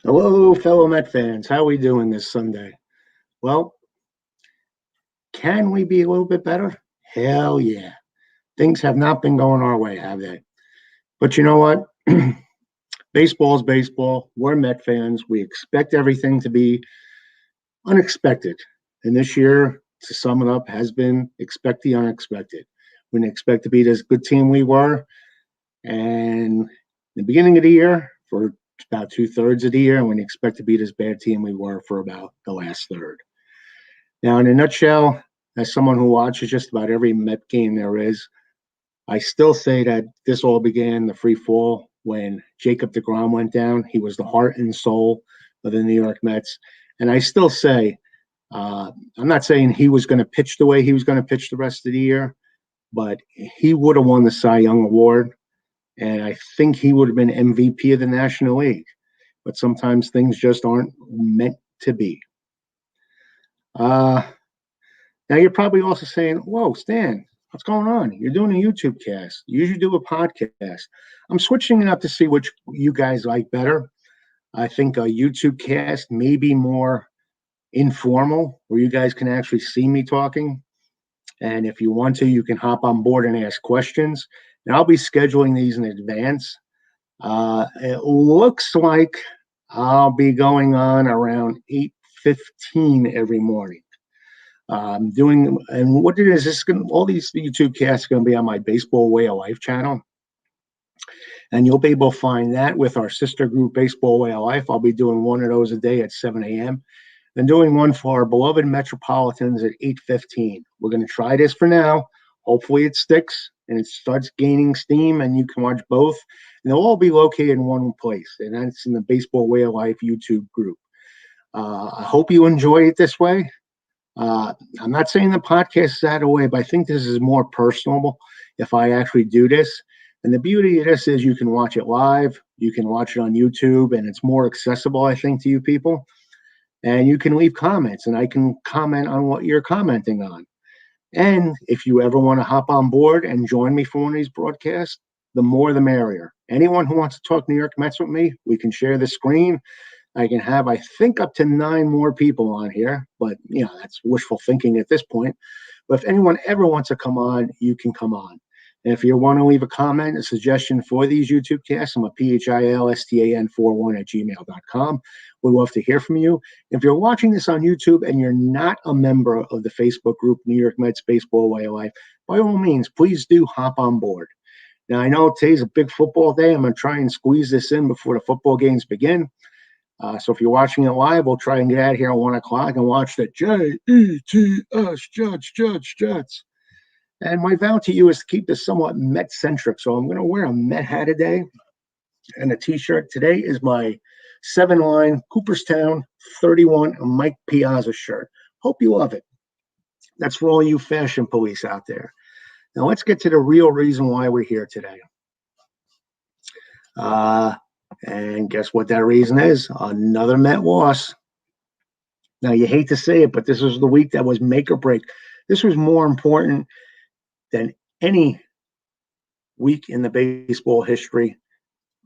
Hello, fellow Met fans. How are we doing this Sunday? Well, can we be a little bit better? Hell yeah. Things have not been going our way, have they? But you know what? Baseball is baseball. We're Met fans. We expect everything to be unexpected. And this year, to sum it up, has been expect the unexpected. We didn't expect to be this good team we were. And the beginning of the year, for about two-thirds of the year, and we expect to be this bad team we were for about the last third. Now, in a nutshell, as someone who watches just about every Met game there is, I still say that this all began the free fall when Jacob DeGrom went down. He was the heart and soul of the New York Mets. And I still say, I'm not saying he was going to pitch the way he was going to pitch the rest of the year, but he would have won the Cy Young Award. And I think he would have been MVP of the National League. But sometimes things just aren't meant to be. Uh, Now you're probably also saying, "Whoa, Stan, what's going on? You're doing a YouTube cast. You usually do a podcast." I'm switching it up to see which you guys like better. I think a YouTube cast may be more informal, where you guys can actually see me talking. And if you want to, you can hop on board and ask questions. And I'll be scheduling these in advance. It looks like I'll be going on around 8:15 every morning. Doing and what it is, this going all these YouTube casts are going to be on my Baseball Way of Life channel, and you'll be able to find that with our sister group Baseball Way of Life. I'll be doing one of those a day at 7 a.m. and doing one for our beloved Metropolitans at 8:15. We're going to try this for now. Hopefully, it sticks and it starts gaining steam, and you can watch both. And they'll all be located in one place, and that's in the Baseball Way of Life YouTube group. I hope you enjoy it this way. I'm not saying the podcast is out of the way, but I think this is more personable if I actually do this. And the beauty of this is you can watch it live, you can watch it on YouTube, and it's more accessible, I think, to you people. And you can leave comments, and I can comment on what you're commenting on. And if you ever want to hop on board and join me for one of these broadcasts, the more the merrier. Anyone who wants to talk New York Mets with me, we can share the screen. I can have, I think, up to 9 more people on here, but that's wishful thinking at this point. But if anyone ever wants to come on, you can come on. And if you want to leave a comment, a suggestion for these YouTube casts, I'm a PHILSTAN41 at gmail.com. We'd love to hear from you. If you're watching this on YouTube and you're not a member of the Facebook group New York Mets Baseball Way of Life, by all means, please do hop on board. Now, I know today's a big football day. I'm going to try and squeeze this in before the football games begin. So if you're watching it live, we'll try and get out of here at 1 o'clock and watch the Jets, Jets. And my vow to you is to keep this somewhat Met-centric. So I'm going to wear a Met hat today and a T-shirt. Today is my 7-line Cooperstown 31 Mike Piazza shirt. Hope you love it. That's for all you fashion police out there. Now let's get to the real reason why we're here today. And guess what that reason is? Another Met loss. Now, you hate to say it, but this was the week that was make or break. This was more important than any week in the baseball history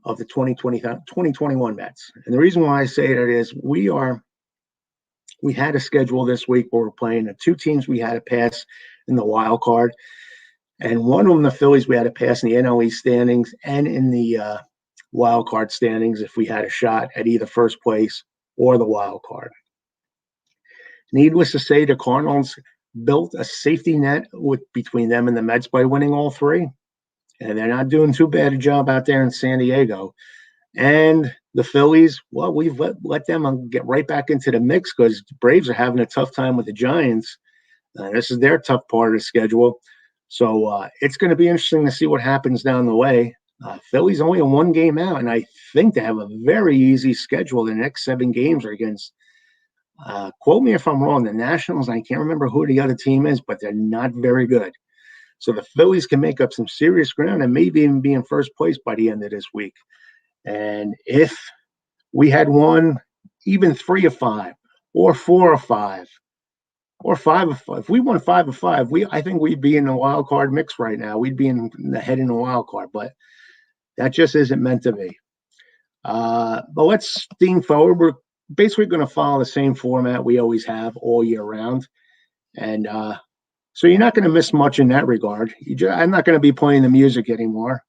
of the 2021 Mets. And the reason why I say that is we had a schedule this week where we're playing the two teams we had to pass in the wild card. And one of them, the Phillies, we had to pass in the NL East standings and in the wild card standings if we had a shot at either first place or the wild card. Needless to say, the Cardinals built a safety net between them and the Mets by winning all three. And they're not doing too bad a job out there in San Diego. And the Phillies, well, we've let them get right back into the mix because the Braves are having a tough time with the Giants. This is their tough part of the schedule. So it's going to be interesting to see what happens down the way. Philly's only a 1 game out, and I think they have a very easy schedule. The next 7 games are against, quote me if I'm wrong, the Nationals. I can't remember who the other team is, but they're not very good. So the Phillies can make up some serious ground and maybe even be in first place by the end of this week. And if we had won even 3 of 5 or 4 of 5 or 5 of 5, if we won 5 of 5, I think we'd be in the wild card mix right now. We'd be in the head in the wild card, but that just isn't meant to be. But let's steam forward. We're basically going to follow the same format we always have all year round. And so you're not going to miss much in that regard. I'm not going to be playing the music anymore.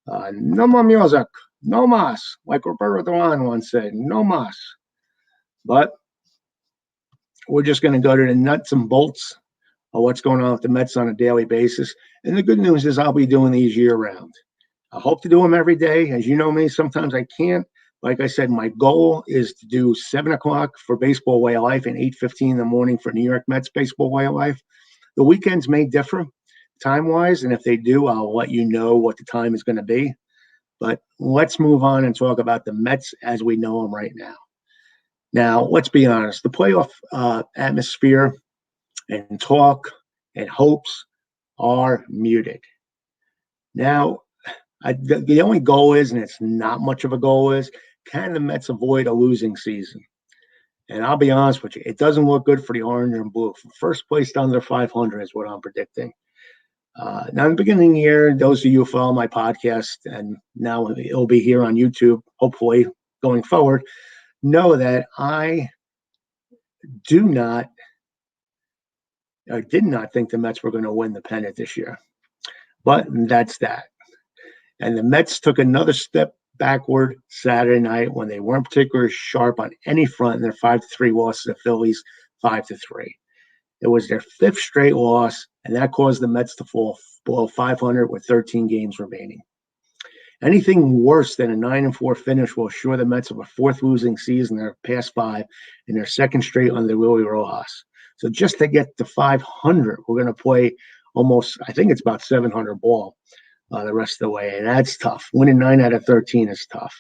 No more music. No mas. Like Roberto Duran once said, no mas. But we're just going to go to the nuts and bolts of what's going on with the Mets on a daily basis. And the good news is I'll be doing these year round. I hope to do them every day. As you know me, sometimes I can't. Like I said, my goal is to do 7 o'clock for Baseball Way of Life and 8:15 in the morning for New York Mets Baseball Way of Life. The weekends may differ time-wise, and if they do, I'll let you know what the time is going to be. But let's move on and talk about the Mets as we know them right now. Now, let's be honest. The playoff atmosphere and talk and hopes are muted. Now, the only goal is, and it's not much of a goal, is can the Mets avoid a losing season? And I'll be honest with you, it doesn't look good for the orange and blue. First place under 500 is what I'm predicting. Now, in the beginning of the year, those of you who follow my podcast, and now it'll be here on YouTube, hopefully going forward, know that I did not think the Mets were going to win the pennant this year. But that's that. And the Mets took another step backward Saturday night when they weren't particularly sharp on any front in their 5-3 loss to the Phillies, 5-3. It was their 5th straight loss, and that caused the Mets to fall below 500 with 13 games remaining. Anything worse than a 9-4 finish will assure the Mets of a 4th losing season in their past 5 and their 2nd straight under Willie Rojas. So just to get to 500, we're going to play almost, I think it's about 700 ball the rest of the way, and that's tough. Winning 9 out of 13 is tough.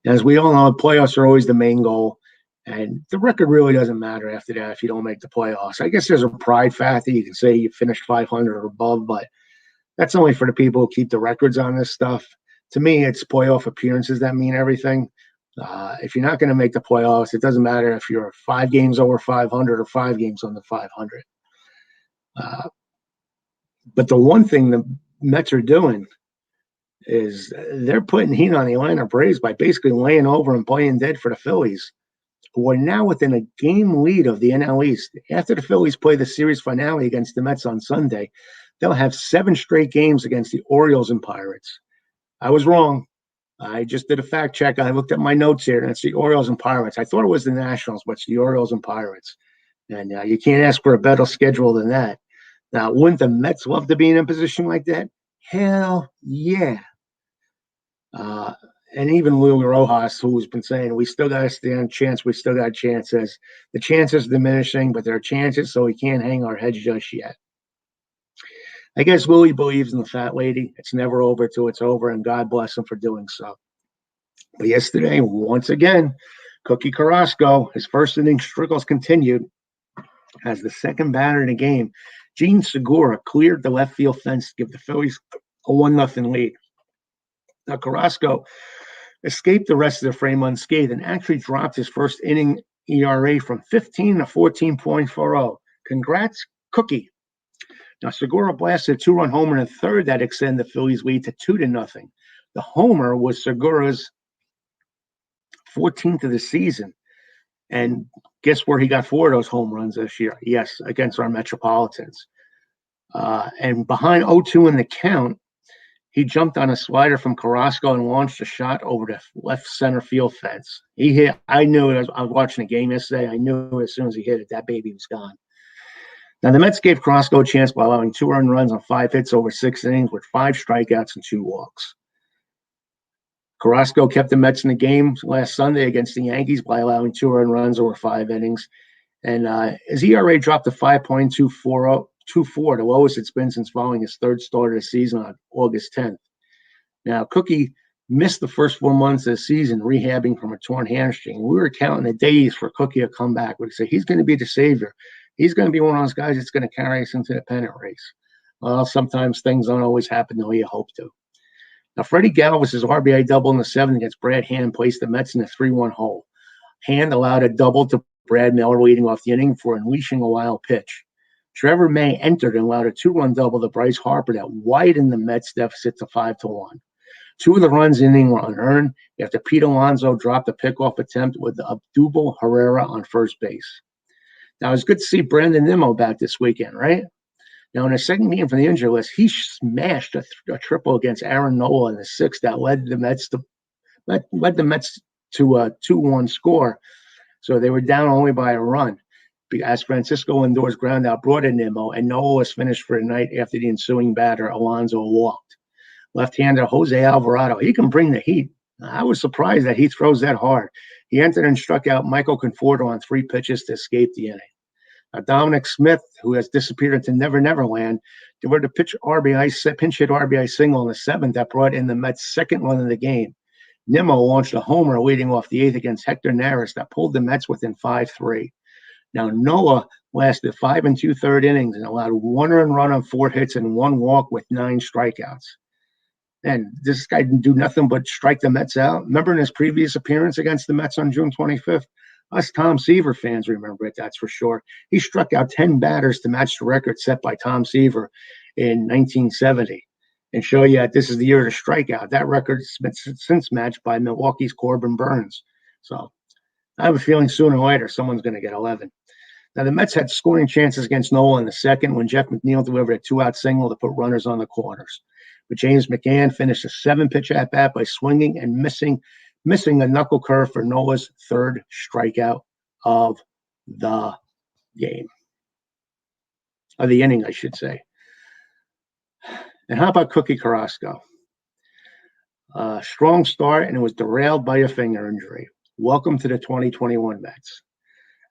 And as we all know, playoffs are always the main goal, and the record really doesn't matter after that if you don't make the playoffs. I guess there's a pride factor. You can say you finished 500 or above, but that's only for the people who keep the records on this stuff. To me, it's playoff appearances that mean everything. If you're not going to make the playoffs, it doesn't matter if you're 5 games over 500 or 5 games under 500. But the one thing the Mets are doing is they're putting heat on the Atlanta Braves by basically laying over and playing dead for the Phillies, who are now within a game lead of the NL East. After the Phillies play the series finale against the Mets on Sunday, they'll have 7 straight games against the Orioles and Pirates. I was wrong. I just did a fact check. I looked at my notes here, and it's the Orioles and Pirates. I thought it was the Nationals, but it's the Orioles and Pirates. And you can't ask for a better schedule than that. Now, wouldn't the Mets love to be in a position like that? Hell yeah. And even Willie Rojas, who's been saying, we still got to stand a chance, we still got chances. The chances are diminishing, but there are chances, so we can't hang our heads just yet. I guess Willie believes in the fat lady. It's never over till it's over, and God bless him for doing so. But yesterday, once again, Cookie Carrasco, his first inning struggles continued. As the second batter in the game, Gene Segura cleared the left field fence to give the Phillies a 1-0 lead. Now, Carrasco escaped the rest of the frame unscathed and actually dropped his first inning ERA from 15 to 14.40. Congrats, Cookie. Now, Segura blasted a 2-run homer in the third that extended the Phillies' lead to 2-0. The homer was Segura's 14th of the season. And guess where he got 4 of those home runs this year? Yes, against our Metropolitans. And behind 0-2 in the count, he jumped on a slider from Carrasco and launched a shot over the left center field fence. He hit. I knew it. I was watching the game yesterday. I knew as soon as he hit it, that baby was gone. Now, the Mets gave Carrasco a chance by allowing 2 earned runs on 5 hits over 6 innings with 5 strikeouts and 2 walks. Carrasco kept the Mets in the game last Sunday against the Yankees by allowing 2 earned runs over 5 innings. And his ERA dropped to 5.24, the lowest it's been since following his 3rd start of the season on August 10th. Now, Cookie missed the first 4 months of the season rehabbing from a torn hamstring. We were counting the days for Cookie to come back. We'd say he's going to be the savior. He's going to be one of those guys that's going to carry us into the pennant race. Well, sometimes things don't always happen the way you hope to. Now, Freddie Galvis' RBI double in the 7th against Brad Hand placed the Mets in a 3-1 hole. Hand allowed a double to Brad Miller leading off the inning for unleashing a wild pitch. Trevor May entered and allowed a 2-run double to Bryce Harper that widened the Mets deficit to 5-1. Two of the runs inning were unearned after Pete Alonso dropped a pickoff attempt with Abdul Herrera on first base. Now, it's good to see Brandon Nimmo back this weekend, right? Now, in his second game from the injury list, he smashed a triple against Aaron Nola in the sixth that led the Mets to a 2-1 score. So they were down only by a run. As Francisco Lindor's ground out brought in Nimmo, and Nola was finished for the night after the ensuing batter, Alonso, walked. Left-hander Jose Alvarado, he can bring the heat. I was surprised that he throws that hard. He entered and struck out Michael Conforto on 3 pitches to escape the inning. Dominic Smith, who has disappeared into Never Never Land, delivered a pinch hit RBI single in the 7th that brought in the Mets' second run of the game. Nimmo launched a homer leading off the 8th against Hector Neris that pulled the Mets within 5-3. Now, Nola lasted 5 2/3 innings and allowed 1 earned run on 4 hits and 1 walk with 9 strikeouts. And this guy didn't do nothing but strike the Mets out. Remember in his previous appearance against the Mets on June 25th? Us Tom Seaver fans remember it, that's for sure. He struck out 10 batters to match the record set by Tom Seaver in 1970 and show you that this is the year to strikeout. That record's been since matched by Milwaukee's Corbin Burns. So I have a feeling sooner or later someone's going to get 11. Now, the Mets had scoring chances against Nola in the second when Jeff McNeil delivered a 2-out single to put runners on the corners. But James McCann finished a 7-pitch at-bat by swinging and missing a knuckle curve for Nola's 3rd strikeout of the game. Of the inning, I should say. And how about Cookie Carrasco? Strong start, and it was derailed by a finger injury. Welcome to the 2021 Mets.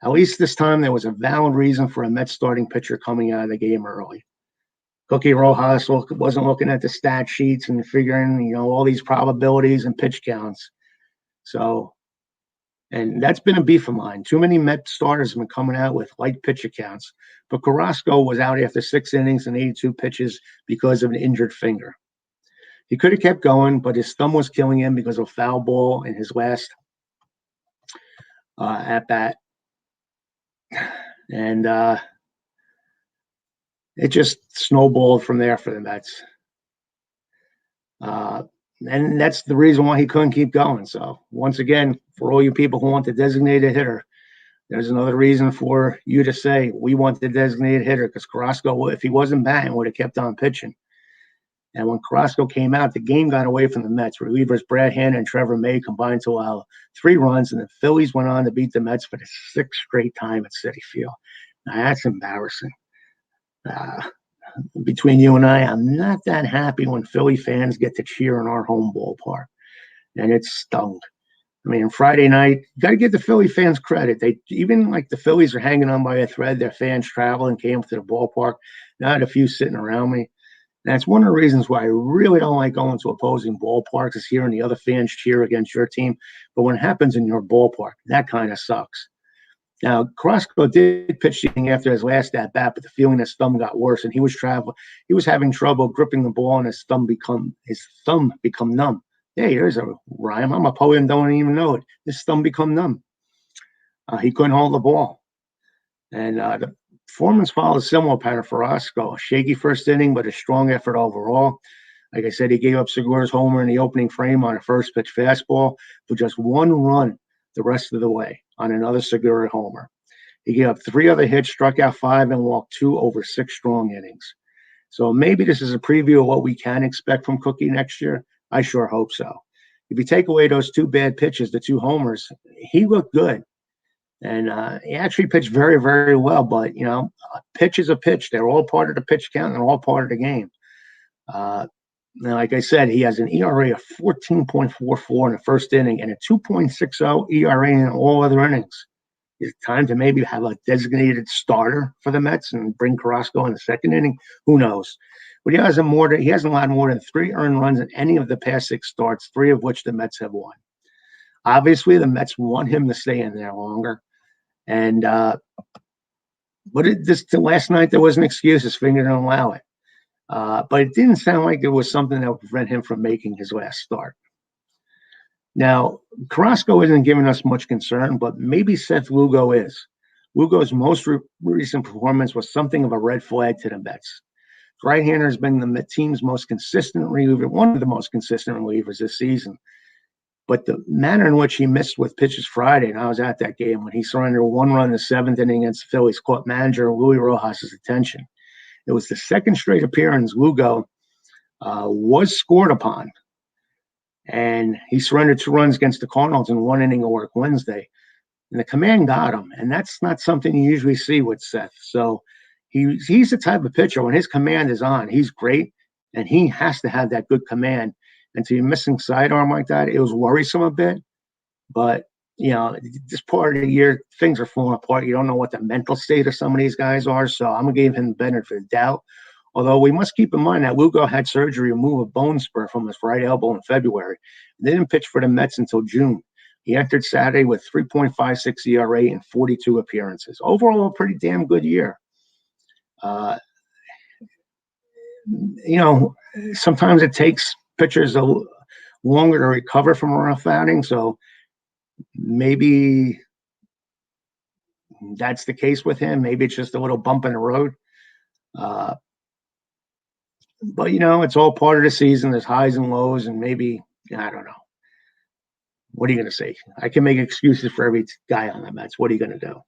At least this time, there was a valid reason for a Mets starting pitcher coming out of the game early. Cookie Rojas wasn't looking at the stat sheets and figuring, all these probabilities and pitch counts. So, and that's been a beef of mine. Too many Mets starters have been coming out with light pitch accounts, but Carrasco was out after 6 innings and 82 pitches because of an injured finger. He could have kept going, but his thumb was killing him because of a foul ball in his last at-bat. And it just snowballed from there for the Mets. And that's the reason why he couldn't keep going. So once again, for all you people who want the designated hitter, there's another reason for you to say we want the designated hitter, because Carrasco, if he wasn't batting, would have kept on pitching. And when Carrasco came out, the game got away from the Mets. Relievers Brad Hanna and Trevor May combined to allow 3 runs, and the Phillies went on to beat the Mets for the 6th straight time at Citi Field. Now, that's embarrassing. Between you and I, I'm not that happy when Philly fans get to cheer in our home ballpark. And it stung. I mean, Friday night, you got to give the Philly fans credit. They even like the Phillies are hanging on by a thread. Their fans traveling, came to the ballpark. Now I had a few sitting around me. And that's one of the reasons why I really don't like going to opposing ballparks, is hearing the other fans cheer against your team. But when it happens in your ballpark, that kind of sucks. Now, Carrasco did pitch after his last at-bat, but the feeling his thumb got worse, and he was having trouble gripping the ball, and his thumb become numb. Hey, there's a rhyme. I'm a poet and don't even know it. His thumb become numb. He couldn't hold the ball. And the performance followed a similar pattern for Carrasco. A shaky first inning, but a strong effort overall. Like I said, he gave up Segura's homer in the opening frame on a first pitch fastball for just 1 run the rest of the way on another Segura homer. He gave up 3 other hits, struck out 5, and walked 2 over 6 strong innings. So maybe this is a preview of what we can expect from Cookie next year. I sure hope so. If you take away those 2 bad pitches, the 2 homers, he looked good. And he actually pitched very, very well. But, a pitch is a pitch. They're all part of the pitch count, and they're all part of the game. Now, like I said, he has an ERA of 14.44 in the first inning and a 2.60 ERA in all other innings. Is it time to maybe have a designated starter for the Mets and bring Carrasco in the second inning? Who knows? But he hasn't allowed more than 3 earned runs in any of the past 6 starts, 3 of which the Mets have won. Obviously, the Mets want him to stay in there longer. And last night there was an excuse. His finger didn't allow it. But it didn't sound like there was something that would prevent him from making his last start. Now, Carrasco isn't giving us much concern, but maybe Seth Lugo is. Lugo's most recent performance was something of a red flag to the Mets. Right-hander has been the team's most consistent reliever, one of the most consistent relievers this season. But the manner in which he missed with pitches Friday, and I was at that game when he surrendered 1 run in the 7th inning against the Phillies, caught manager Luis Rojas' attention. It was the second straight appearance Lugo was scored upon, and he surrendered 2 runs against the Cardinals in 1 inning of work Wednesday. And the command got him, and that's not something you usually see with Seth. So he's the type of pitcher, when his command is on, he's great, and he has to have that good command. And to be missing sidearm like that, it was worrisome a bit. But, this part of the year, things are falling apart. You don't know what the mental state of some of these guys are, so I'm going to give him the benefit of the doubt. Although we must keep in mind that Lugo had surgery to remove a bone spur from his right elbow in February. They didn't pitch for the Mets until June. He entered Saturday with 3.56 ERA in 42 appearances. Overall, a pretty damn good year. Sometimes it takes pitchers longer to recover from a rough outing, so maybe that's the case with him. Maybe it's just a little bump in the road. But, it's all part of the season. There's highs and lows, and maybe, I don't know. What are you going to say? I can make excuses for every guy on the Mets. What are you going to do?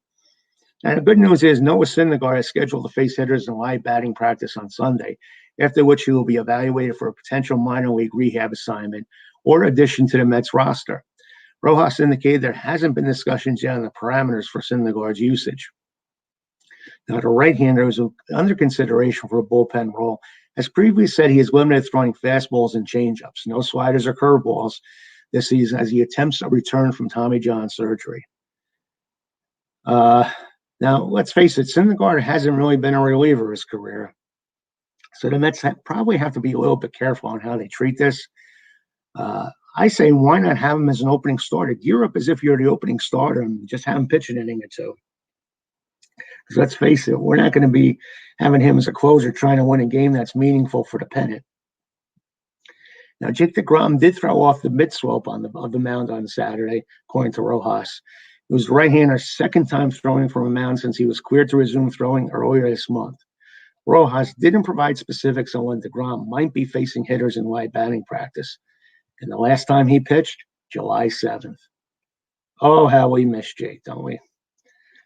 And the good news is Noah Syndergaard is scheduled to face hitters in live batting practice on Sunday, after which he will be evaluated for a potential minor league rehab assignment or addition to the Mets roster. Rojas indicated there hasn't been discussions yet on the parameters for Syndergaard's usage. Now, the right-hander is under consideration for a bullpen role. As previously said, he is limited to throwing fastballs and changeups, no sliders or curveballs this season as he attempts a return from Tommy John surgery. Now, let's face it, Syndergaard hasn't really been a reliever his career. So the Mets probably have to be a little bit careful on how they treat this. I say, why not have him as an opening starter? Gear up as if you're the opening starter and just have him pitch an inning or two. Because let's face it, we're not going to be having him as a closer trying to win a game that's meaningful for the pennant. Now, Jake DeGrom did throw off the mid-slope of the mound on Saturday, according to Rojas. It was the right-hander's second time throwing from a mound since he was cleared to resume throwing earlier this month. Rojas didn't provide specifics on when DeGrom might be facing hitters in live batting practice. And the last time he pitched, July 7th. Oh, how we miss Jake, don't we?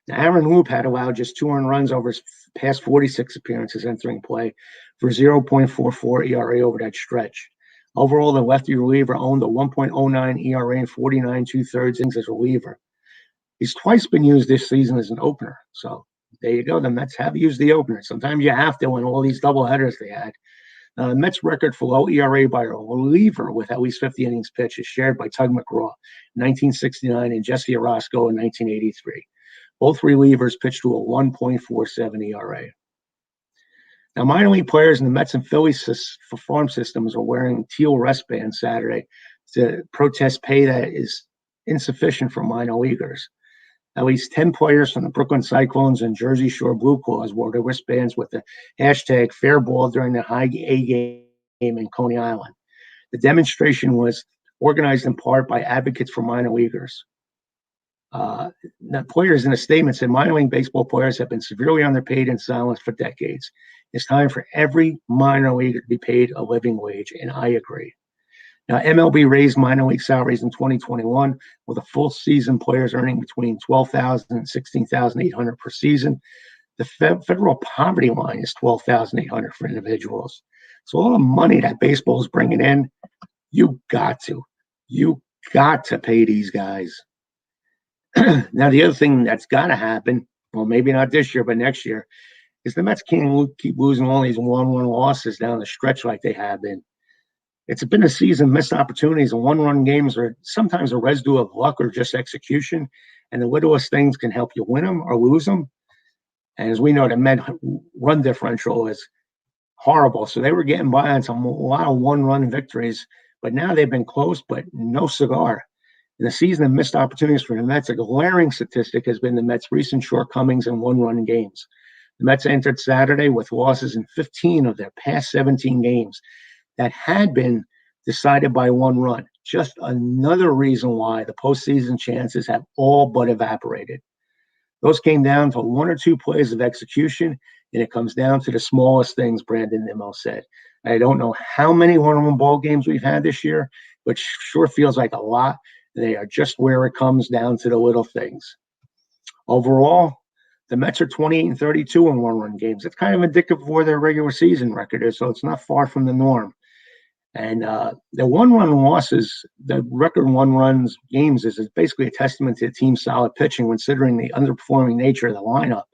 Now, Aaron Woop had allowed just 2 earned runs over his past 46 appearances entering play for 0.44 ERA over that stretch. Overall, the lefty reliever owned a 1.09 ERA and 49 2/3 innings as a reliever. He's twice been used this season as an opener. So there you go. The Mets have used the opener. Sometimes you have to in all these doubleheaders they had. The Mets' record for low ERA by a reliever with at least 50 innings pitched is shared by Tug McGraw in 1969 and Jesse Orosco in 1983. Both relievers pitched to a 1.47 ERA. Now, minor league players in the Mets and Phillies farm systems are wearing teal wristbands Saturday to protest pay that is insufficient for minor leaguers. At least 10 players from the Brooklyn Cyclones and Jersey Shore Blue Claws wore their wristbands with the hashtag Fairball during the High A game in Coney Island. The demonstration was organized in part by advocates for minor leaguers. The players in a statement said minor league baseball players have been severely underpaid and silenced for decades. It's time for every minor leaguer to be paid a living wage, and I agree. Now, MLB raised minor league salaries in 2021, with a full season players earning between $12,000 and $16,800 per season. The federal poverty line is $12,800 for individuals. So all the money that baseball is bringing in, you got to pay these guys. Now, the other thing that's got to happen, well, maybe not this year, but next year, is the Mets can't keep losing all these 1-1 losses down the stretch like they have been. It's been a season of missed opportunities, and 1-run games are sometimes a residue of luck or just execution, and the littlest things can help you win them or lose them. And as we know, the Met run differential is horrible, so they were getting by on a lot of 1-run victories, but now they've been close, but no cigar. In the season of missed opportunities for the Mets, a glaring statistic has been the Mets' recent shortcomings in 1-run games. The Mets entered Saturday with losses in 15 of their past 17 games that had been decided by 1 run. Just another reason why the postseason chances have all but evaporated. Those came down to 1 or 2 plays of execution and it comes down to the smallest things, Brandon Nimmo said. I don't know how many one-on-one ball games we've had this year, but sure feels like a lot. They are just where it comes down to the little things. Overall, the Mets are 28-32 in one-run games. It's kind of indicative of where their regular season record is, so it's not far from the norm. And the one-run losses, the record one-runs games is basically a testament to the team's solid pitching, considering the underperforming nature of the lineup.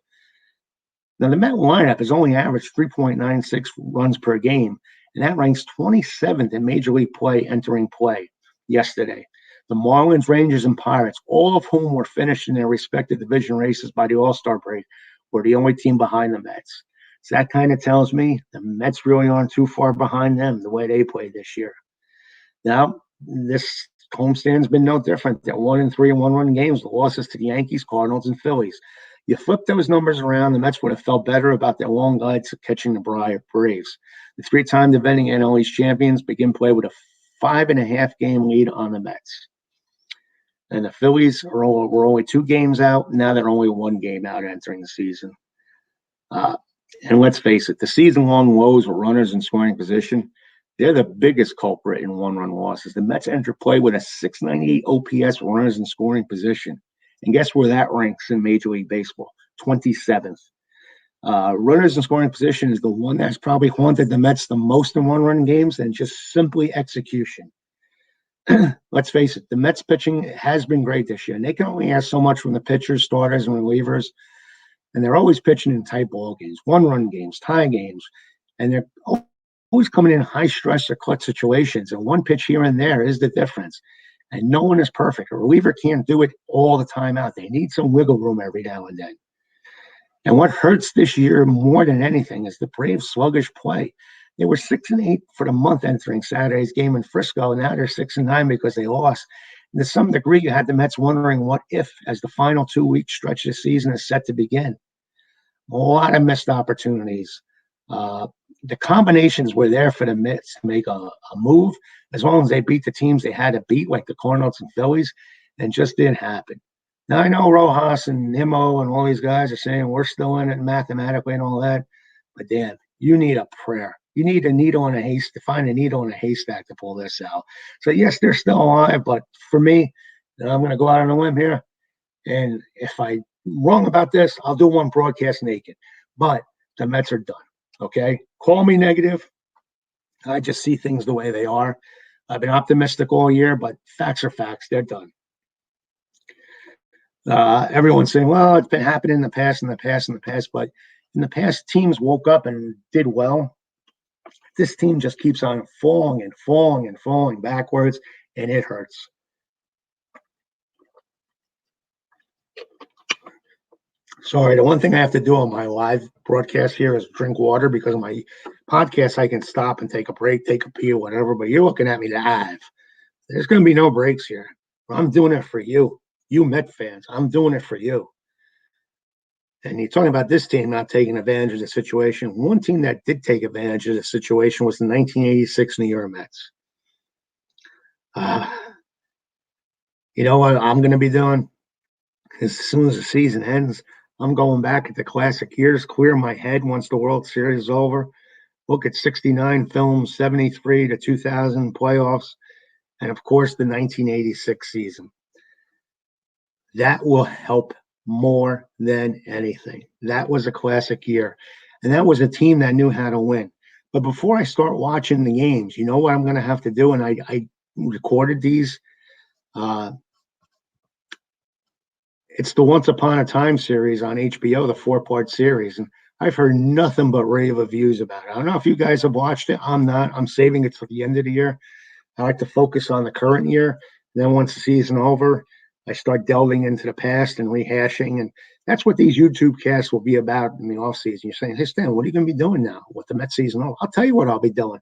Now, the Met lineup has only averaged 3.96 runs per game, and that ranks 27th in Major League play entering play yesterday. The Marlins, Rangers, and Pirates, all of whom were finished in their respective division races by the All-Star break, were the only team behind the Mets. So that kind of tells me the Mets really aren't too far behind them the way they played this year. Now, this homestand's been no different. They're 1-3 in one-run games. The losses to the Yankees, Cardinals, and Phillies. You flip those numbers around, the Mets would have felt better about their long guides of catching the Braves. The three-time defending NL East champions begin play with a 5.5 game lead on the Mets. And the Phillies were only 2 games out. Now they're only 1 game out entering the season. And let's face it, the season-long woes with runners in scoring position, they're the biggest culprit in one-run losses. The Mets enter play with a 698 OPS runners in scoring position. And guess where that ranks in Major League Baseball? 27th. Runners in scoring position is the one that's probably haunted the Mets the most in one-run games, and just simply execution. Let's face it, the Mets pitching has been great this year, and they can only ask so much from the pitchers, starters, and relievers. And they're always pitching in tight ball games, one-run games, tie games, and they're always coming in high-stress or clutch situations. And one pitch here and there is the difference. And no one is perfect. A reliever can't do it all the time out. They need some wiggle room every now and then. And what hurts this year more than anything is the Braves' sluggish play. They were 6-8 for the month entering Saturday's game in Frisco, and now they're 6-9 because they lost. And to some degree, you had the Mets wondering what if as the final 2-week stretch of the season is set to begin. A lot of missed opportunities. The combinations were there for the Mets to make a move as long as they beat the teams they had to beat, like the Cardinals and Phillies, and just didn't happen. Now, I know Rojas and Nimmo and all these guys are saying we're still in it mathematically and all that, but damn, you need a prayer. You need a needle in a haystack to find a needle in a haystack to pull this out. So, yes, they're still alive, but for me, I'm going to go out on a limb here, and if I'm wrong about this, I'll do one broadcast naked. But the Mets are done, okay? Call me negative. I just see things the way they are. I've been optimistic all year, but facts are facts. They're done. Everyone's saying, well, it's been happening in the past, but in the past, teams woke up and did well. This team just keeps on falling backwards, and it hurts. Sorry, the one thing I have to do on my live broadcast here is drink water, because on my podcast I can stop and take a break, take a pee or whatever, but you're looking at me live. There's going to be no breaks here. I'm doing it for you Met fans. I'm doing it for you. And you're talking about this team not taking advantage of the situation. One team that did take advantage of the situation was the 1986 New York Mets. You know what I'm going to be doing? As soon as the season ends, I'm going back at the classic years, clear my head once the World Series is over, look at 69 films, 73 to 2000 playoffs, and, of course, the 1986 season. That will help more than anything. That was a classic year, and that was a team that knew how to win. But before I start watching the games, you know what I'm going to have to do? And I recorded these. It's the Once Upon a Time series on HBO, the 4-part series. And I've heard nothing but rave reviews about it. I don't know if you guys have watched it. I'm not. I'm saving it for the end of the year. I like to focus on the current year. Then once the season over, I start delving into the past and rehashing. And that's what these YouTube casts will be about in the offseason. You're saying, hey, Stan, what are you going to be doing now with the Mets season over? I'll tell you what I'll be doing.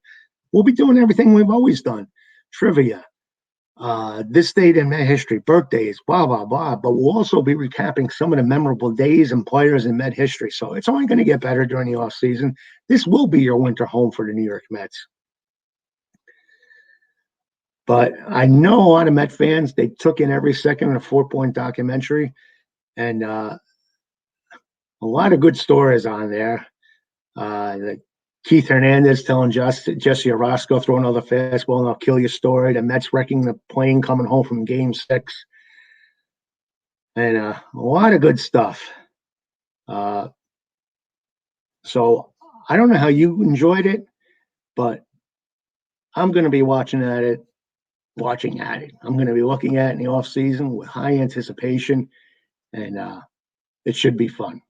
We'll be doing everything we've always done. Trivia. This date in Met history, birthdays, blah, blah, blah. But we'll also be recapping some of the memorable days and players in Met history. So it's only going to get better during the offseason. This will be your winter home for the New York Mets. But I know a lot of Met fans, they took in every second of a 4-point documentary. And a lot of good stories on there. Keith Hernandez telling Jesse Orosco, throw another fastball and I'll kill your story. The Mets wrecking the plane coming home from Game 6. And a lot of good stuff. So I don't know how you enjoyed it, but I'm going to be watching at it. I'm going to be looking at it in the off season with high anticipation, and it should be fun.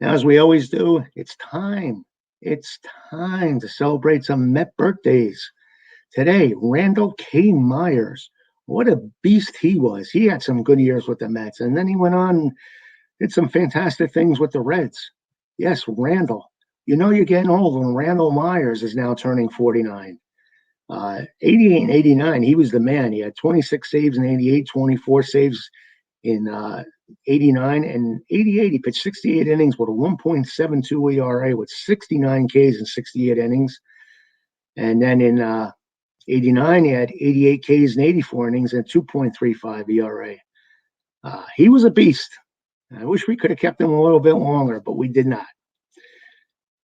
Now, as we always do, it's time. It's time to celebrate some Met birthdays. Today, Randall K. Myers. What a beast he was. He had some good years with the Mets, and then he went on and did some fantastic things with the Reds. Yes, Randall. You know you're getting old when Randall Myers is now turning 49. 88 and 89, he was the man. He had 26 saves in 88, 24 saves in 89, and 88, he pitched 68 innings with a 1.72 ERA with 69 Ks in 68 innings. And then in 89, he had 88 Ks in 84 innings and 2.35 ERA. He was a beast. I wish we could have kept him a little bit longer, but we did not.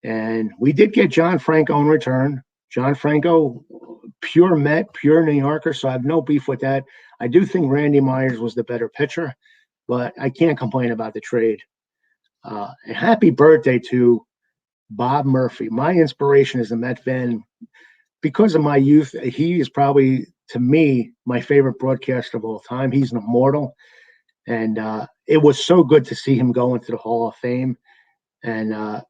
And we did get John Franco in return. John Franco, pure Met, pure New Yorker, so I have no beef with that. I do think Randy Myers was the better pitcher, but I can't complain about the trade. And happy birthday to Bob Murphy, my inspiration as a Met fan. Because of my youth, he is probably, to me, my favorite broadcaster of all time. He's an immortal. And it was so good to see him go into the Hall of Fame. And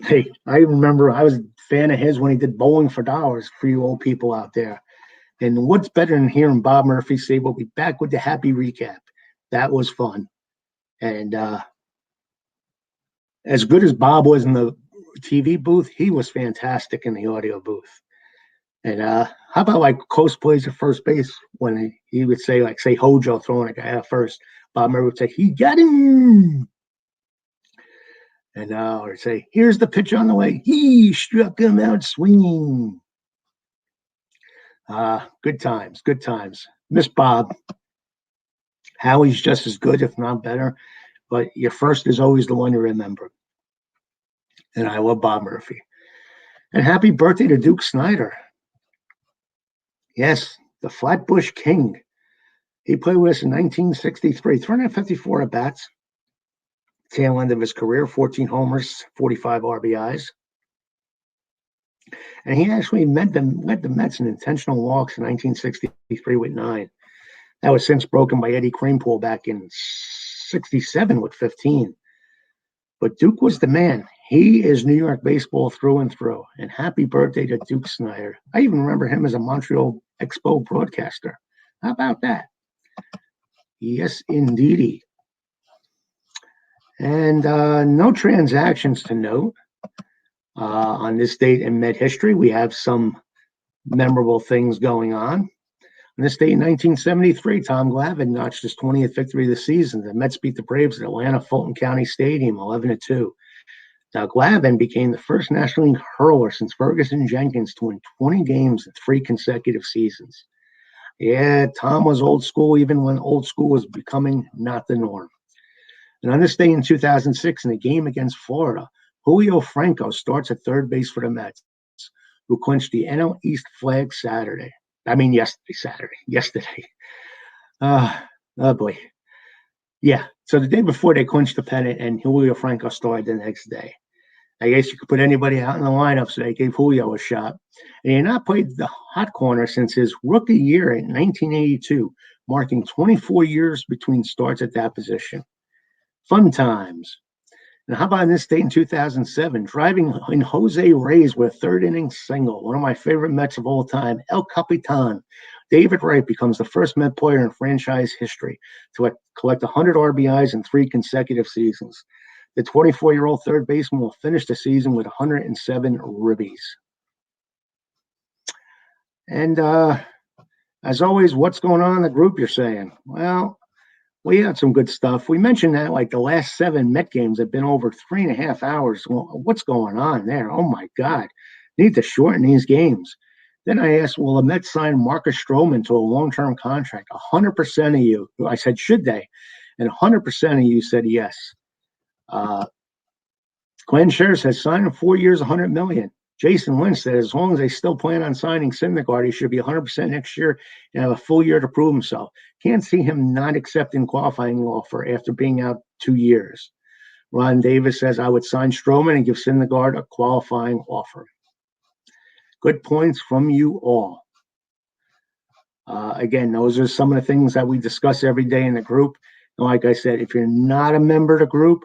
hey, I remember I was a fan of his when he did Bowling for Dollars for you old people out there. And what's better than hearing Bob Murphy say, we'll be back with the happy recap. That was fun. And as good as Bob was in the TV booth, he was fantastic in the audio booth. And how about like Coast plays at first base when he would say, like, say Hojo throwing a guy at first, Bob Murphy would say, he got him. And or say, here's the pitch on the way. He struck him out swinging. Good times, good times. Miss Bob. Howie's just as good, if not better. But your first is always the one you remember. And I love Bob Murphy. And happy birthday to Duke Snider. Yes, the Flatbush King. He played with us in 1963, 354 at-bats. Tail end of his career, 14 homers, 45 RBIs. And he actually led the Mets in intentional walks in 1963 with 9. That was since broken by Eddie Kranepool back in 67 with 15. But Duke was the man. He is New York baseball through and through. And happy birthday to Duke Snider. I even remember him as a Montreal Expo broadcaster. How about that? Yes, indeedy. And no transactions to note on this date in Met history. We have some memorable things going on. On this date in 1973, Tom Glavine notched his 20th victory of the season. The Mets beat the Braves at Atlanta Fulton County Stadium 11-2. Now, Glavine became the first National League hurler since Ferguson Jenkins to win 20 games in 3 consecutive seasons. Yeah, Tom was old school even when old school was becoming not the norm. And on this day in 2006, in a game against Florida, Julio Franco starts at third base for the Mets, who clinched the NL East flag Saturday. Yesterday. Oh, boy. Yeah, so the day before they clinched the pennant, and Julio Franco started the next day. I guess you could put anybody out in the lineup, so they gave Julio a shot. And he had not played the hot corner since his rookie year in 1982, marking 24 years between starts at that position. Fun times. And how about in this date in 2007, driving in Jose Reyes with a third-inning single, one of my favorite Mets of all time, El Capitan. David Wright becomes the first Met player in franchise history to collect 100 RBIs in 3 consecutive seasons. The 24-year-old third baseman will finish the season with 107 ribbies. And as always, what's going on in the group, you're saying? Well, we had some good stuff. We mentioned that like the last 7 Met games have been over 3.5 hours. Well, what's going on there? Oh, my God. Need to shorten these games. Then I asked, will the Mets sign Marcus Stroman to a long-term contract? 100% of you. I said, should they? And 100% of you said yes. Glenn Scher says, sign him 4 years, $100 million. Jason Lynch said, as long as they still plan on signing Syndergaard, he should be 100% next year and have a full year to prove himself. Can't see him not accepting qualifying offer after being out 2 years. Ron Davis says, I would sign Stroman and give Syndergaard a qualifying offer. Good points from you all. Again, those are some of the things that we discuss every day in the group. And like I said, if you're not a member of the group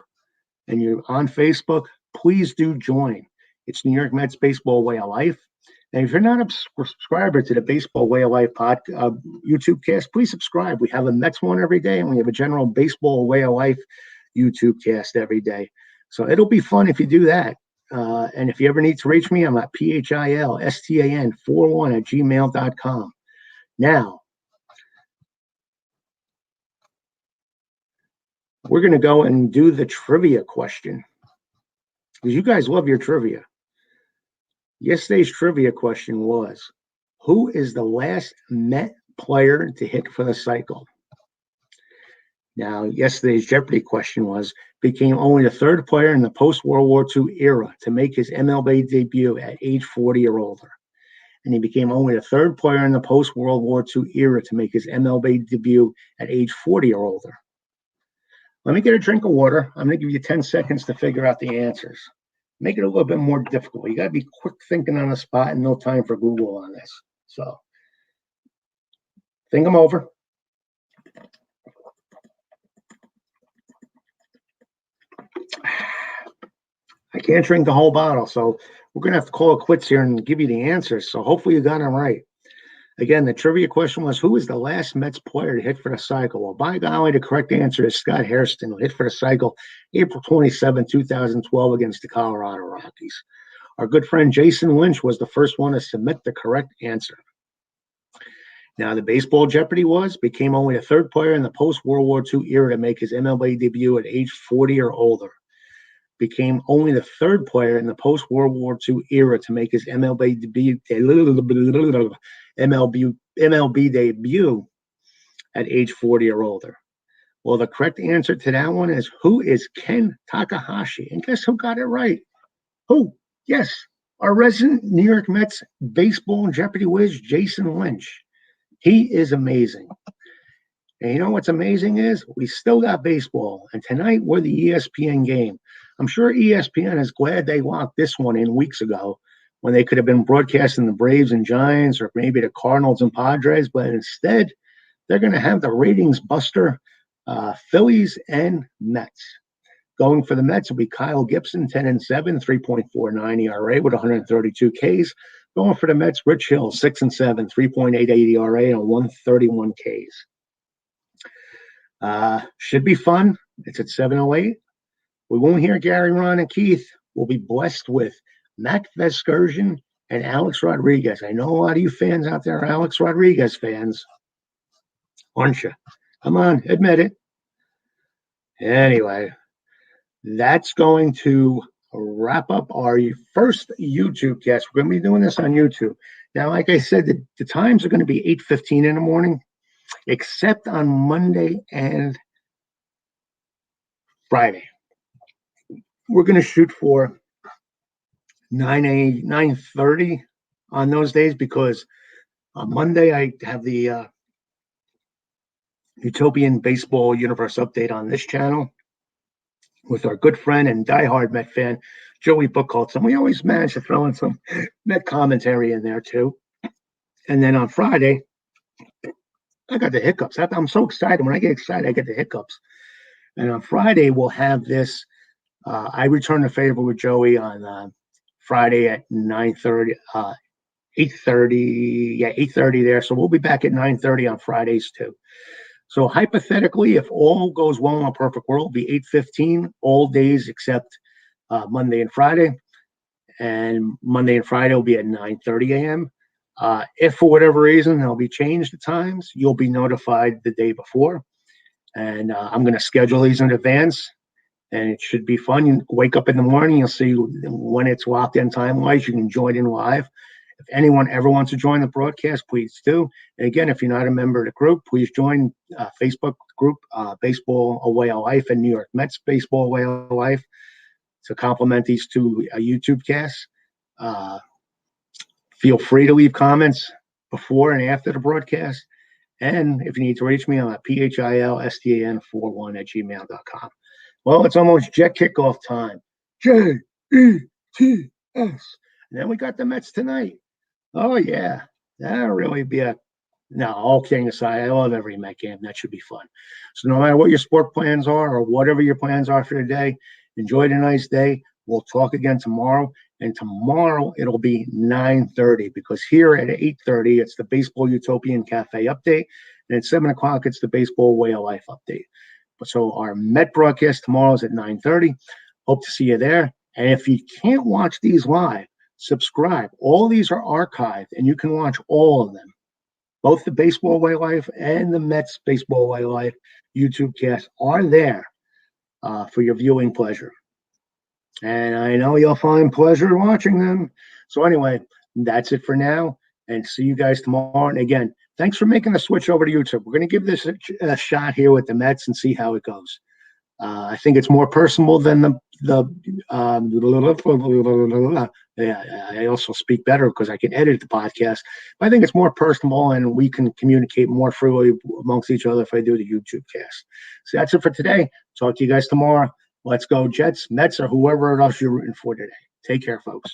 and you're on Facebook, please do join. It's New York Mets Baseball Way of Life. And if you're not a subscriber to the Baseball Way of Life YouTube cast, please subscribe. We have a Mets one every day, and we have a general Baseball Way of Life YouTube cast every day. So it'll be fun if you do that. And if you ever need to reach me, I'm at philstan41@gmail.com. Now, we're going to go and do the trivia question, because you guys love your trivia. Yesterday's trivia question was, who is the last Met player to hit for the cycle? Now, yesterday's Jeopardy question was, became only the third player in the post-World War II era to make his MLB debut at age 40 or older. And he became only the third player in the post-World War II era to make his MLB debut at age 40 or older. Let me get a drink of water. I'm going to give you 10 seconds to figure out the answers. Make it a little bit more difficult. You got to be quick thinking on the spot and no time for Google on this. So think them over. I can't drink the whole bottle, so we're going to have to call it quits here and give you the answers. So hopefully you got them right. Again, the trivia question was, who is the last Mets player to hit for the cycle? Well, by golly, the correct answer is Scott Hairston, who hit for the cycle April 27, 2012 against the Colorado Rockies. Our good friend Jason Lynch was the first one to submit the correct answer. Now, the baseball Jeopardy became only the third player in the post-World War II era to make his MLB debut at age 40 or older. Became only the third player in the post-World War II era to make his MLB debut at age 40 or older. Well, the correct answer to that one is, who is Ken Takahashi? And guess who got it right? Who? Yes, our resident New York Mets baseball Jeopardy whiz, Jason Lynch. He is amazing. And you know what's amazing is we still got baseball. And tonight we're the ESPN game. I'm sure ESPN is glad they locked this one in weeks ago when they could have been broadcasting the Braves and Giants or maybe the Cardinals and Padres. But instead, they're going to have the ratings buster Phillies and Mets. Going for the Mets will be Kyle Gibson, 10-7, 3.49 ERA with 132 Ks. Going for the Mets, Rich Hill, 6-7, 3.88 ERA and 131 Ks. Should be fun. It's at 7:08. We won't hear Gary, Ron, and Keith. We'll be blessed with Mac Vescursion and Alex Rodriguez. I know a lot of you fans out there are Alex Rodriguez fans, aren't you? Come on, admit it. Anyway, that's going to wrap up our first YouTube cast. We're going to be doing this on YouTube. Now, like I said, the times are going to be 8:15 in the morning, except on Monday and Friday. We're going to shoot for 9:30 on those days, because on Monday I have the Utopian Baseball Universe update on this channel with our good friend and diehard Met fan, Joey Buchholz. And we always manage to throw in some Met commentary in there too. And then on Friday, I got the hiccups. I'm so excited. When I get excited, I get the hiccups. And on Friday, we'll have this. I return the favor with Joey on Friday at 9:30, 8:30. Yeah, 8:30 there. So we'll be back at 9:30 on Fridays too. So hypothetically, if all goes well in a perfect world, it'll be 8:15 all days except Monday and Friday. And Monday and Friday will be at 9:30 a.m. If for whatever reason there'll be changed the times, you'll be notified the day before. And I'm going to schedule these in advance, and it should be fun. You wake up in the morning, you'll see when it's locked in time-wise. You can join in live. If anyone ever wants to join the broadcast, please do. And again, if you're not a member of the group, please join Facebook group, Baseball A Way of Life, and New York Mets Baseball A Way of Life. to complement these two YouTube casts. Feel free to leave comments before and after the broadcast. And if you need to reach me, I'm at philstan41@gmail.com. Well, it's almost Jet kickoff time. Jets. And then we got the Mets tonight. Oh, yeah. That'll really be no, all kidding aside, I love every Met game. That should be fun. So no matter what your sport plans are or whatever your plans are for the day, enjoy the nice day. We'll talk again tomorrow. And tomorrow it'll be 9:30 because here at 8:30, it's the Baseball Utopian Cafe update. And at 7 o'clock, it's the Baseball Way of Life update. So our Met broadcast tomorrow is at 9:30. Hope to see you there. And if you can't watch these live, subscribe. All these are archived, and you can watch all of them. Both the Baseball Way of Life and the Mets Baseball Way of Life YouTube cast are there for your viewing pleasure. And I know you'll find pleasure in watching them. So anyway, that's it for now. And see you guys tomorrow. And again, thanks for making the switch over to YouTube. We're going to give this a shot here with the Mets and see how it goes. I think it's more personal than I also speak better because I can edit the podcast. But I think it's more personal and we can communicate more freely amongst each other if I do the YouTube cast. So that's it for today. Talk to you guys tomorrow. Let's go Jets, Mets, or whoever else you're rooting for today. Take care, folks.